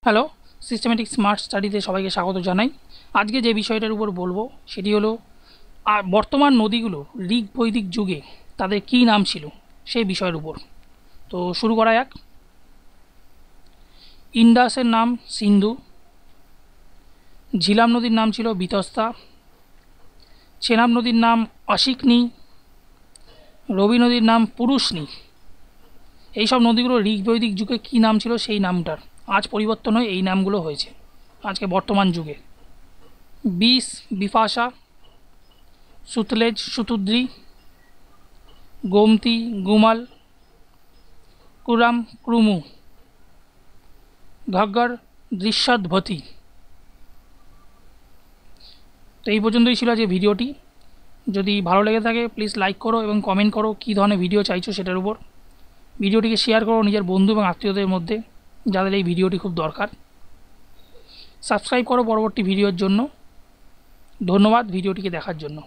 Hello, systematic smart স্টাডিতে সবাইকে স্বাগত জানাই। আজকে যে বিষয়টার উপর বলবো সেটি হলো বর্তমান নদীগুলো ঋগ বৈদিক যুগে তাদের কী নাম ছিল সেই বিষয়ের উপর। তো শুরু করা যাক। ইন্ডাসের নাম সিন্ধু, ঝিলাম নদীর নাম ছিল বিতস্তা, চেনাব নদীর নাম অশিকনি, রবি নদীর নাম পুরুষনি। এইসব নদীগুলো ঋগ বৈদিক যুগে কী নাম ছিল সেই নামটার আজ পরিবর্তন হয়ে এই নামগুলো হয়েছে আজকে বর্তমান যুগে। বিষ বিপাশা, সুতলেজ সুতুদ্রি, গোমতী গুমাল, কুরাম ক্রুমু, ঘগ্গর দৃশ্যদ্ভতি। তো এই পর্যন্তই ছিল আজকে ভিডিওটি। যদি ভালো লেগে থাকে প্লিজ লাইক করো এবং কমেন্ট করো কী ধরনের ভিডিও চাইছো সেটার উপর। ভিডিওটিকে শেয়ার করো নিজের বন্ধু এবং আত্মীয়দের মধ্যে যাদের এই ভিডিওটি খুব দরকার। সাবস্ক্রাইব করো পরবর্তী ভিডিওর জন্য। ধন্যবাদ ভিডিওটিকে দেখার জন্য।